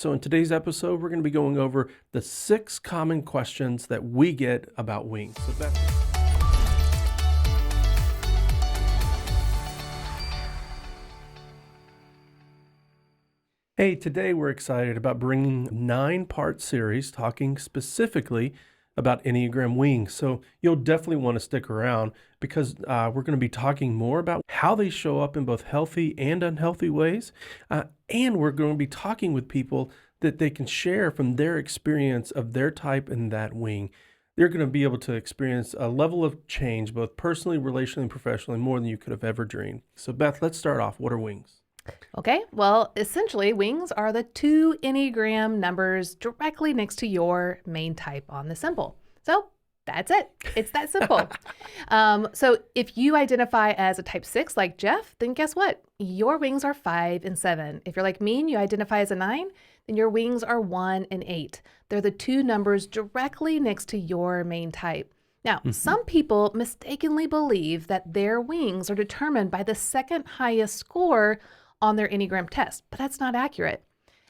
So in today's episode, we're going to be going over the 6 common questions that we get about wings. So Beth. Hey, today we're excited about bringing a 9-part series talking specifically about Enneagram wings. So you'll definitely want to stick around because we're going to be talking more about how they show up in both healthy and unhealthy ways. And we're going to be talking with people that they can share from their experience of their type and that wing. They're going to be able to experience a level of change, both personally, relationally, and professionally, more than you could have ever dreamed. So Beth, let's start off. What are wings? Okay, well, essentially, wings are the 2 Enneagram numbers directly next to your main type on the symbol. So that's it. It's that simple. So if you identify as a type 6 like Jeff, then guess what? Your wings are 5 and 7. If you're like me and you identify as a 9, then your wings are 1 and 8. They're the 2 numbers directly next to your main type. Now, some people mistakenly believe that their wings are determined by the second highest score on their Enneagram test, but that's not accurate.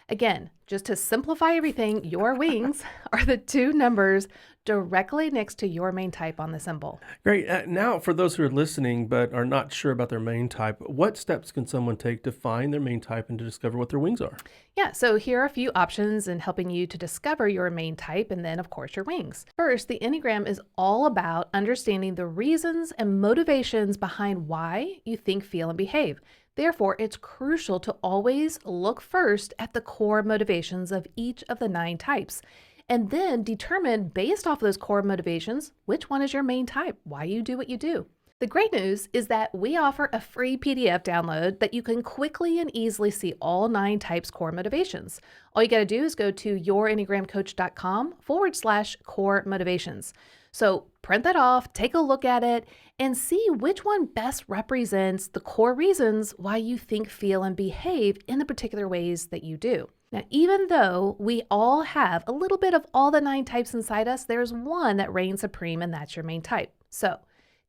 Again, just to simplify everything, your wings are the 2 numbers directly next to your main type on the symbol. Great. Now, for those who are listening but are not sure about their main type, what steps can someone take to find their main type and to discover what their wings are? Yeah, so here are a few options in helping you to discover your main type and then, of course, your wings. First, the Enneagram is all about understanding the reasons and motivations behind why you think, feel, and behave. Therefore, it's crucial to always look first at the core motivations of each of the 9 types, and then determine based off those core motivations, which one is your main type, why you do what you do. The great news is that we offer a free PDF download that you can quickly and easily see all 9 types core motivations. All you got to do is go to yourenneagramcoach.com/core motivations. So print that off, take a look at it, and see which one best represents the core reasons why you think, feel, and behave in the particular ways that you do. Now, even though we all have a little bit of all the 9 types inside us, there's one that reigns supreme, and that's your main type. So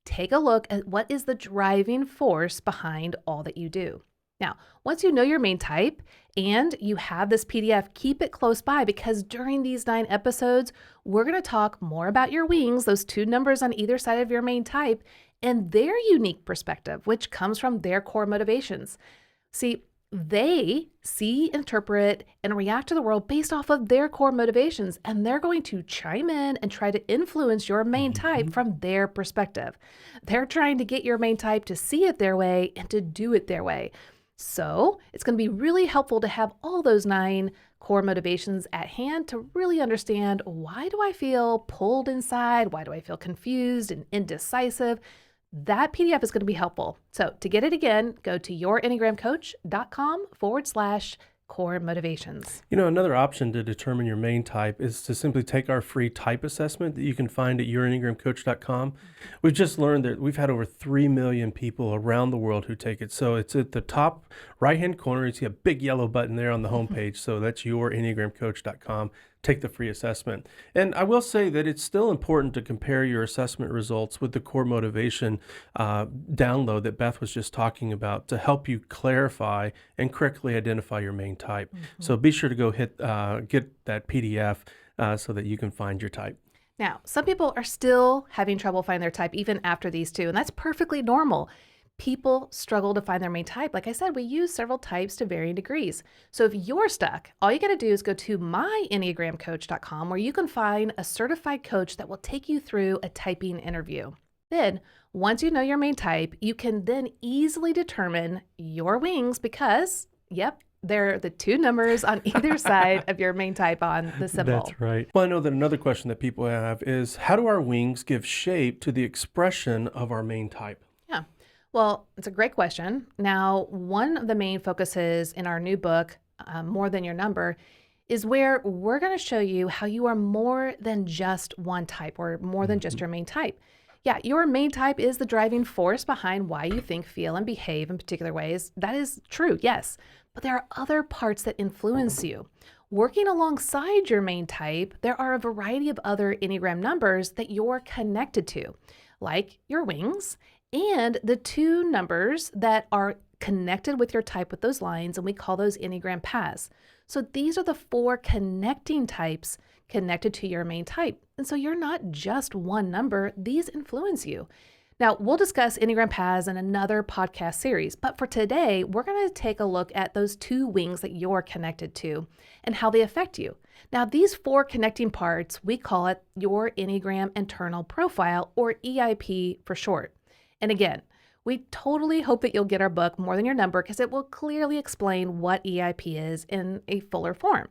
take a look at what is the driving force behind all that you do. Now, once you know your main type and you have this PDF, keep it close by because during these 9 episodes, we're going to talk more about your wings, those 2 numbers on either side of your main type, and their unique perspective, which comes from their core motivations. See, they see, interpret, and react to the world based off of their core motivations, and they're going to chime in and try to influence your main type from their perspective. They're trying to get your main type to see it their way and to do it their way. So it's going to be really helpful to have all those 9 core motivations at hand to really understand, why do I feel pulled inside? Why do I feel confused and indecisive? That PDF is going to be helpful. So to get it again, go to yourenneagramcoach.com/core motivations. You know, another option to determine your main type is to simply take our free type assessment that you can find at yourenneagramcoach.com. We've just learned that we've had over 3 million people around the world who take it. So it's at the top right-hand corner. You see a big yellow button there on the homepage. So that's yourenneagramcoach.com. Take the free assessment. And I will say that it's still important to compare your assessment results with the core motivation download that Beth was just talking about to help you clarify and correctly identify your main type. So be sure to go get that PDF so that you can find your type. Now, some people are still having trouble finding their type even after these 2, and that's perfectly normal. People struggle to find their main type. Like I said, we use several types to varying degrees. So if you're stuck, all you got to do is go to myenneagramcoach.com where you can find a certified coach that will take you through a typing interview. Then, once you know your main type, you can then easily determine your wings because, they're the 2 numbers on either side of your main type on the symbol. That's right. Well, I know that another question that people have is, how do our wings give shape to the expression of our main type? Yeah. Well, it's a great question. Now, one of the main focuses in our new book, More Than Your Number, is where we're going to show you how you are more than just one type or more than just your main type. Yeah, your main type is the driving force behind why you think, feel, and behave in particular ways. That is true, yes. But there are other parts that influence you. Working alongside your main type, there are a variety of other Enneagram numbers that you're connected to, like your wings and the 2 numbers that are connected with your type with those lines, and we call those Enneagram paths. So these are the 4 connecting types connected to your main type. And so you're not just one number, these influence you. Now, we'll discuss Enneagram paths in another podcast series, but for today, we're going to take a look at those 2 wings that you're connected to and how they affect you. Now, these 4 connecting parts, we call it your Enneagram Internal Profile, or EIP for short. And again, we totally hope that you'll get our book, More Than Your Number, because it will clearly explain what EIP is in a fuller form.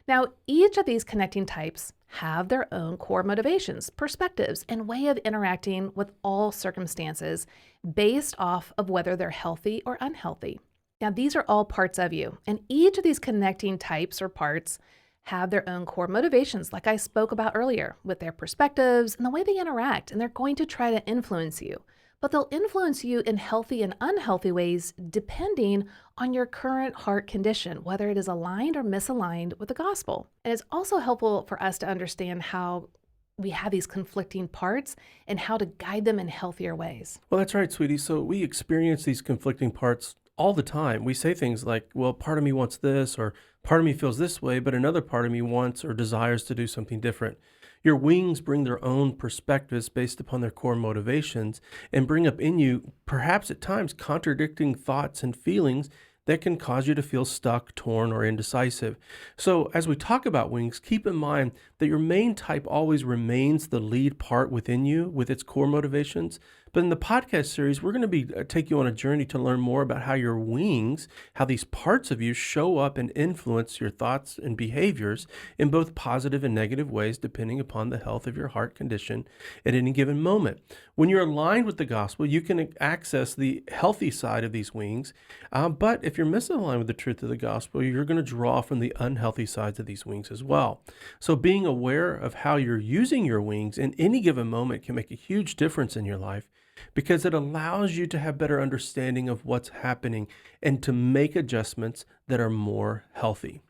Now, each of these connecting types have their own core motivations, perspectives, and way of interacting with all circumstances based off of whether they're healthy or unhealthy. Now, these are all parts of you, and each of these connecting types or parts have their own core motivations, like I spoke about earlier, with their perspectives and the way they interact, and they're going to try to influence you. But they'll influence you in healthy and unhealthy ways depending on your current heart condition, whether it is aligned or misaligned with the gospel. And it's also helpful for us to understand how we have these conflicting parts and how to guide them in healthier ways. Well, that's right, sweetie. So we experience these conflicting parts all the time. We say things like, well, part of me wants this, or part of me feels this way, but another part of me wants or desires to do something different. Your wings bring their own perspectives based upon their core motivations and bring up in you, perhaps at times, contradicting thoughts and feelings that can cause you to feel stuck, torn, or indecisive. So as we talk about wings, keep in mind that your main type always remains the lead part within you with its core motivations. But in the podcast series, we're going to take you on a journey to learn more about how your wings, how these parts of you show up and influence your thoughts and behaviors in both positive and negative ways, depending upon the health of your heart condition at any given moment. When you're aligned with the gospel, you can access the healthy side of these wings. But if you're misaligned with the truth of the gospel, you're going to draw from the unhealthy sides of these wings as well. So being aware of how you're using your wings in any given moment can make a huge difference in your life, because it allows you to have better understanding of what's happening and to make adjustments that are more healthy.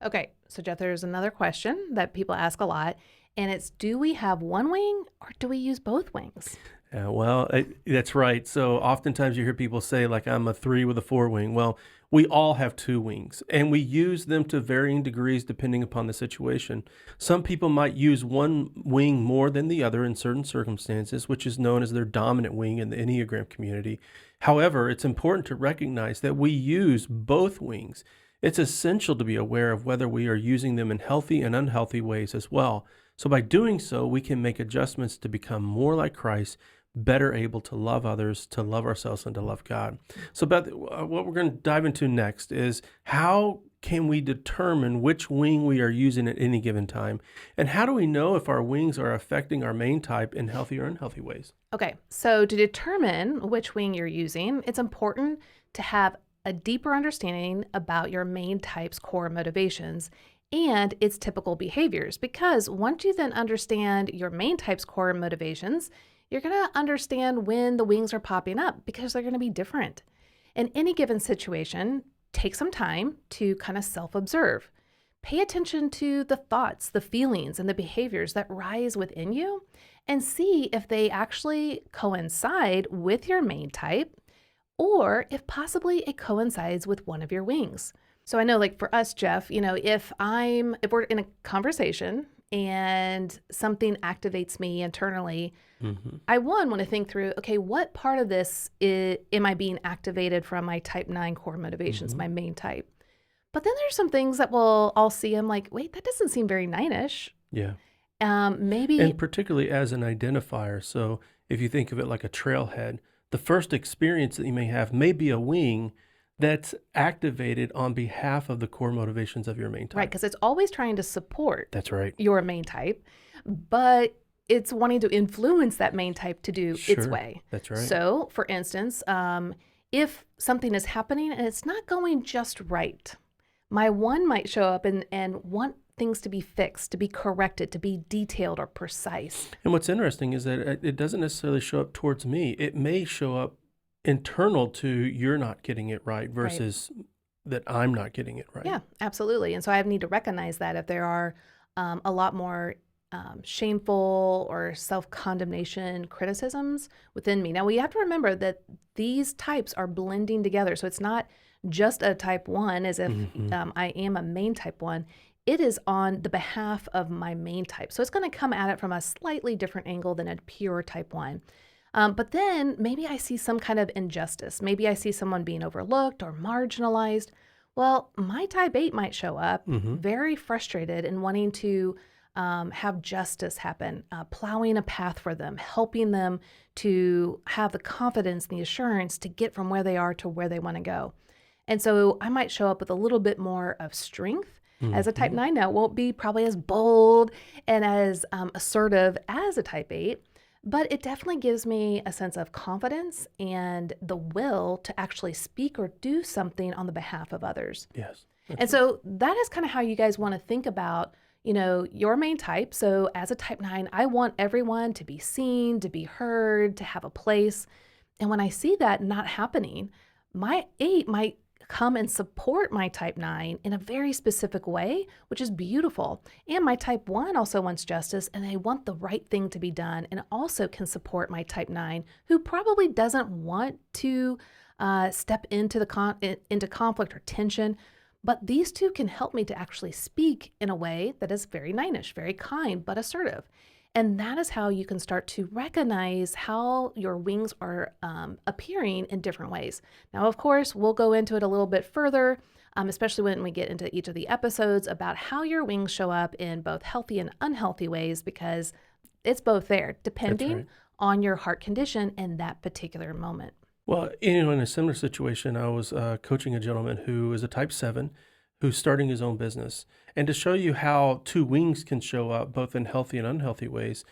Okay, so Jeff, there's another question that people ask a lot, and it's, do we have one wing or do we use both wings? That's right. So oftentimes you hear people say, like, I'm a 3 with a 4 wing. Well, we all have 2 wings, and we use them to varying degrees depending upon the situation. Some people might use one wing more than the other in certain circumstances, which is known as their dominant wing in the Enneagram community. However, it's important to recognize that we use both wings. It's essential to be aware of whether we are using them in healthy and unhealthy ways as well. So by doing so, we can make adjustments to become more like Christ, better able to love others, to love ourselves, and to love God. So Beth, what we're going to dive into next is, how can we determine which wing we are using at any given time? And how do we know if our wings are affecting our main type in healthy or unhealthy ways? Okay, so to determine which wing you're using, it's important to have a deeper understanding about your main type's core motivations and its typical behaviors, because once you then understand your main type's core motivations, you're going to understand when the wings are popping up, because they're going to be different. In any given situation, take some time to kind of self-observe. Pay attention to the thoughts, the feelings, and the behaviors that rise within you, and see if they actually coincide with your main type, or if possibly it coincides with one of your wings. So I know, like for us, Jeff, if we're in a conversation and something activates me internally, I want to think through, okay, what part of this am I being activated from my type 9 core motivations, my main type? But then there's some things that I'll see, I'm like, wait, that doesn't seem very 9-ish. Yeah. Maybe. And particularly as an identifier. So if you think of it like a trailhead, the first experience that you may have may be a wing that's activated on behalf of the core motivations of your main type. Right, because it's always trying to support That's right. your main type, but it's wanting to influence that main type to do its way. That's right. So, for instance, if something is happening and it's not going just right, my 1 might show up and want things to be fixed, to be corrected, to be detailed or precise. And what's interesting is that it doesn't necessarily show up towards me. It may show up internal to you're not getting it right versus that I'm not getting it right. Yeah, absolutely. And so I need to recognize that if there are a lot more shameful or self-condemnation criticisms within me. Now, we have to remember that these types are blending together. So it's not just a type 1 as if I am a main type 1. It is on the behalf of my main type. So it's going to come at it from a slightly different angle than a pure type 1. But then maybe I see some kind of injustice. Maybe I see someone being overlooked or marginalized. Well, my type 8 might show up very frustrated and wanting to have justice happen, plowing a path for them, helping them to have the confidence and the assurance to get from where they are to where they want to go. And so I might show up with a little bit more of strength as a type 9 now. Won't be probably as bold and as assertive as a type 8, but it definitely gives me a sense of confidence and the will to actually speak or do something on the behalf of others. Yes. And so that is kind of how you guys want to think about, your main type. So as a type 9, I want everyone to be seen, to be heard, to have a place. And when I see that not happening, my 8 might come and support my type 9 in a very specific way, which is beautiful. And my type 1 also wants justice, and they want the right thing to be done, and also can support my type 9, who probably doesn't want to step into into conflict or tension. But these two can help me to actually speak in a way that is very 9ish, very kind, but assertive. And that is how you can start to recognize how your wings are appearing in different ways. Now, of course, we'll go into it a little bit further, especially when we get into each of the episodes about how your wings show up in both healthy and unhealthy ways, because it's both there, depending on your heart condition in that particular moment. Well, in a similar situation, I was coaching a gentleman who is a type 7 who's starting his own business. And to show you how two wings can show up both in healthy and unhealthy ways.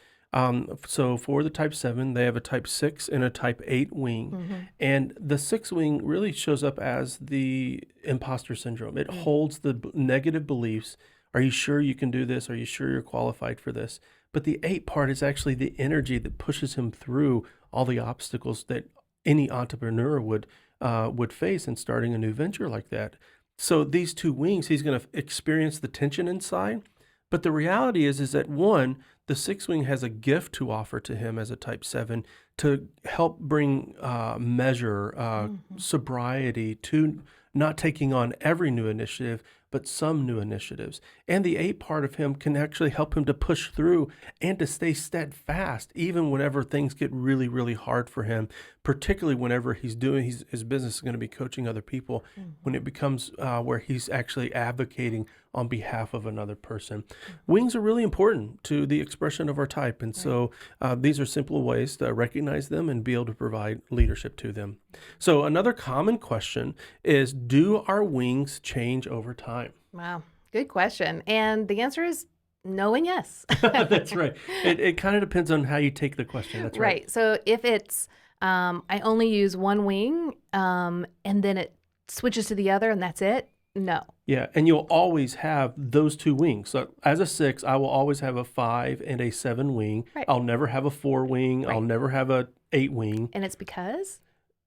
So for the type 7, they have a type 6 and a type 8 wing. And the 6 wing really shows up as the imposter syndrome. It holds the negative beliefs. Are you sure you can do this? Are you sure you're qualified for this? But the 8 part is actually the energy that pushes him through all the obstacles that any entrepreneur would face in starting a new venture like that. So these two wings, he's going to experience the tension inside. But the reality is that one, the 6 wing has a gift to offer to him as a type 7 to help bring measure, sobriety to not taking on every new initiative, but some new initiatives. And the 8 part of him can actually help him to push through and to stay steadfast, even whenever things get really, really hard for him, particularly whenever he's doing his business is going to be coaching other people, when it becomes where he's actually advocating on behalf of another person. Wings are really important to the expression of our type. And so these are simple ways to recognize them and be able to provide leadership to them. So another common question is, do our wings change over time? Wow, good question. And the answer is no and yes. That's right. It kind of depends on how you take the question. That's right. Right. So if it's, I only use one wing and then it switches to the other and that's it, no. Yeah, and you'll always have those two wings. So as a 6, I will always have a 5 and a 7 wing. Right. I'll never have a 4 wing. Right. I'll never have a 8 wing. And it's because?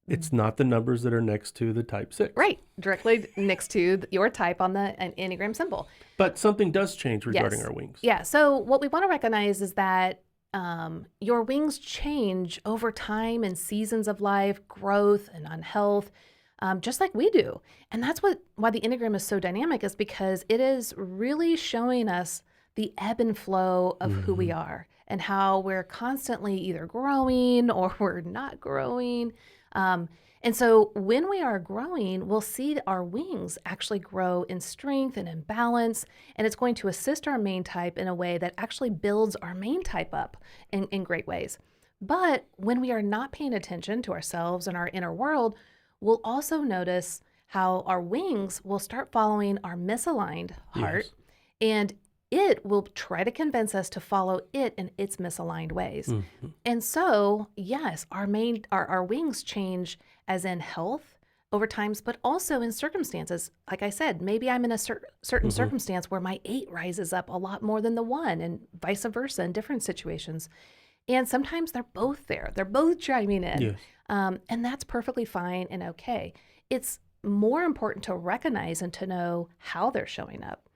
It's not the numbers that are next to the type 6. Right, directly next to your type on the Enneagram symbol. But something does change regarding our wings. Yeah, so what we want to recognize is that your wings change over time and seasons of life, growth and unhealth, just like we do. And that's why the Enneagram is so dynamic, is because it is really showing us the ebb and flow of who we are and how we're constantly either growing or we're not growing. And so when we are growing, we'll see our wings actually grow in strength and in balance, and it's going to assist our main type in a way that actually builds our main type up in great ways. But when we are not paying attention to ourselves and our inner world, we'll also notice how our wings will start following our misaligned heart, and it will try to convince us to follow it in its misaligned ways. And so, yes, our wings change as in health over times, but also in circumstances. Like I said, maybe I'm in a certain circumstance where my 8 rises up a lot more than the 1, and vice versa in different situations. And sometimes they're both there. They're both chiming in. Yes. And that's perfectly fine and okay. It's more important to recognize and to know how they're showing up.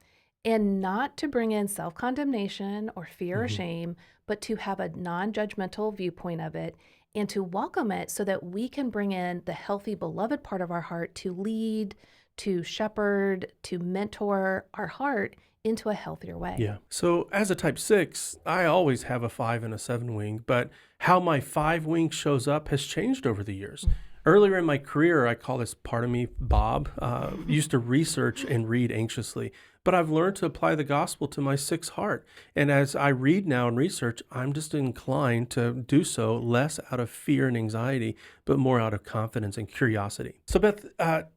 and not to bring in self-condemnation or fear or Hmm. shame, but to have a non-judgmental viewpoint of it and to welcome it so that we can bring in the healthy, beloved part of our heart to lead, to shepherd, to mentor our heart into a healthier way. Yeah. So as a type 6, I always have a 5 and a 7 wing, but how my 5 wing shows up has changed over the years. Earlier in my career, I call this part of me Bob, used to research and read anxiously, but I've learned to apply the gospel to my 6 heart. And as I read now and research, I'm just inclined to do so less out of fear and anxiety, but more out of confidence and curiosity. So Beth,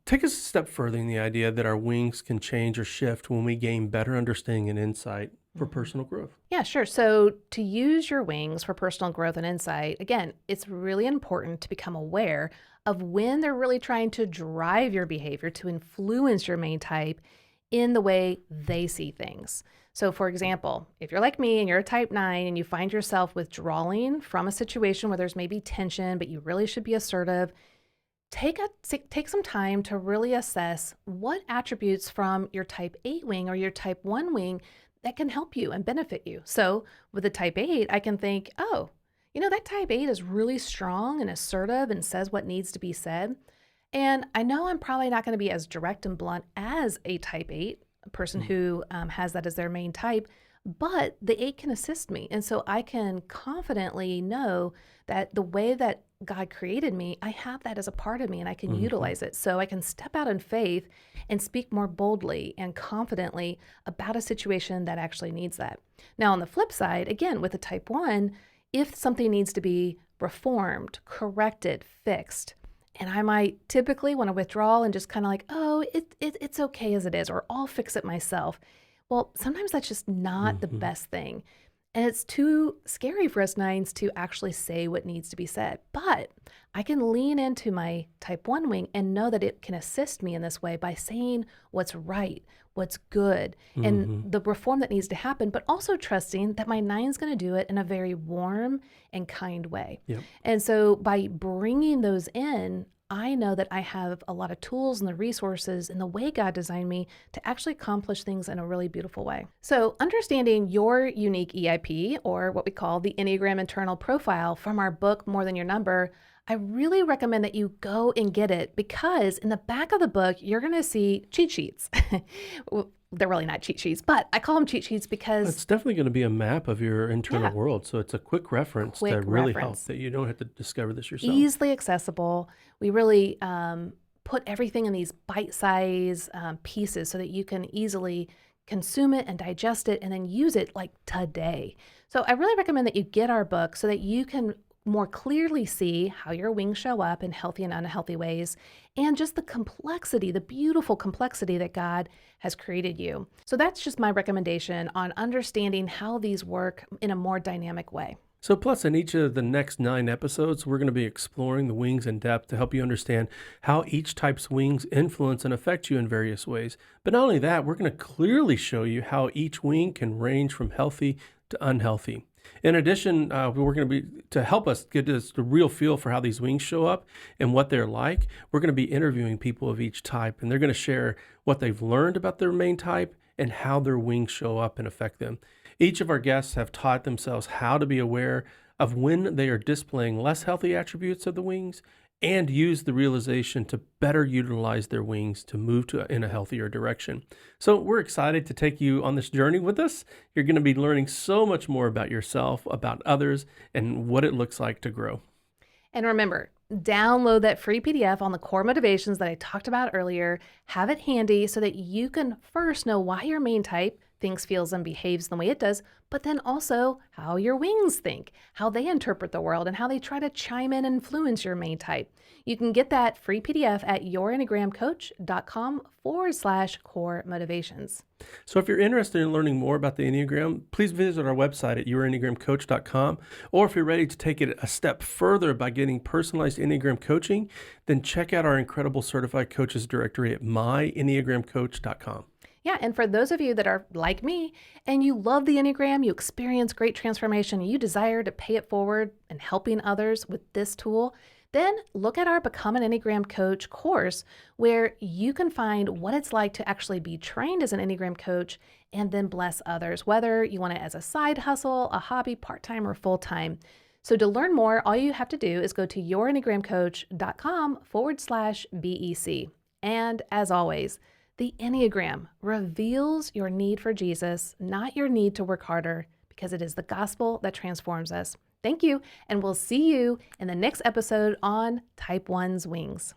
take us a step further in the idea that our wings can change or shift when we gain better understanding and insight for personal growth. Yeah, sure. So to use your wings for personal growth and insight, again, it's really important to become aware of when they're really trying to drive your behavior to influence your main type in the way they see things. So for example, if you're like me and you're a type 9 and you find yourself withdrawing from a situation where there's maybe tension, but you really should be assertive, take some time to really assess what attributes from your type 8 wing or your type 1 wing that can help you and benefit you. So with a type 8, I can think, oh, that type 8 is really strong and assertive and says what needs to be said. And I know I'm probably not going to be as direct and blunt as a type 8, a person who has that as their main type, but the 8 can assist me. And so I can confidently know that the way that God created me, I have that as a part of me and I can utilize it. So I can step out in faith and speak more boldly and confidently about a situation that actually needs that. Now, on the flip side, again, with a type 1, if something needs to be reformed, corrected, fixed, and I might typically want to withdraw and just kind of like, oh, it's okay as it is, or I'll fix it myself. Well, sometimes that's just not the best thing. And it's too scary for us 9s to actually say what needs to be said. But I can lean into my type 1 wing and know that it can assist me in this way by saying what's right, what's good, and the reform that needs to happen, but also trusting that my 9's going to do it in a very warm and kind way. Yep. And so by bringing those in, I know that I have a lot of tools and the resources and the way God designed me to actually accomplish things in a really beautiful way. So understanding your unique EIP, or what we call the Enneagram internal profile from our book, More Than Your Number, I really recommend that you go and get it because in the back of the book, you're going to see cheat sheets. Well, they're really not cheat sheets, but I call them cheat sheets because It's definitely going to be a map of your internal Yeah. world. So it's a quick reference Quick to really help reference. that you don't have to discover this yourself. easily accessible. We really put everything in these bite-sized pieces so that you can easily consume it and digest it and then use it like today. So I really recommend that you get our book so that you can more clearly see how your wings show up in healthy and unhealthy ways, and just the complexity, the beautiful complexity that God has created you. So that's just my recommendation on understanding how these work in a more dynamic way. So plus in each of the next 9 episodes, we're going to be exploring the wings in depth to help you understand how each type's wings influence and affect you in various ways. But not only that, we're going to clearly show you how each wing can range from healthy to unhealthy. In addition, we're going to be, to help us get this, the real feel for how these wings show up and what they're like, we're going to be interviewing people of each type, and they're going to share what they've learned about their main type and how their wings show up and affect them. Each of our guests have taught themselves how to be aware of when they are displaying less healthy attributes of the wings and use the realization to better utilize their wings to move in a healthier direction. So we're excited to take you on this journey with us. You're going to be learning so much more about yourself, about others, and what it looks like to grow. And remember, download that free PDF on the core motivations that I talked about earlier. Have it handy so that you can first know why your main type thinks, feels, and behaves the way it does, but then also how your wings think, how they interpret the world, and how they try to chime in and influence your main type. You can get that free PDF at yourenneagramcoach.com/core motivations. So if you're interested in learning more about the Enneagram, please visit our website at yourenneagramcoach.com. Or if you're ready to take it a step further by getting personalized Enneagram coaching, then check out our incredible certified coaches directory at myenneagramcoach.com. Yeah, and for those of you that are like me and you love the Enneagram, you experience great transformation, and you desire to pay it forward and helping others with this tool, Then look at our Become an Enneagram Coach course, where you can find what it's like to actually be trained as an Enneagram coach and then bless others, whether you want it as a side hustle, a hobby, part-time, or full-time. So to learn more, all you have to do is go to yourenneagramcoach.com/BEC. And as always, the Enneagram reveals your need for Jesus, not your need to work harder, because it is the gospel that transforms us. Thank you, and we'll see you in the next episode on Type 1's Wings.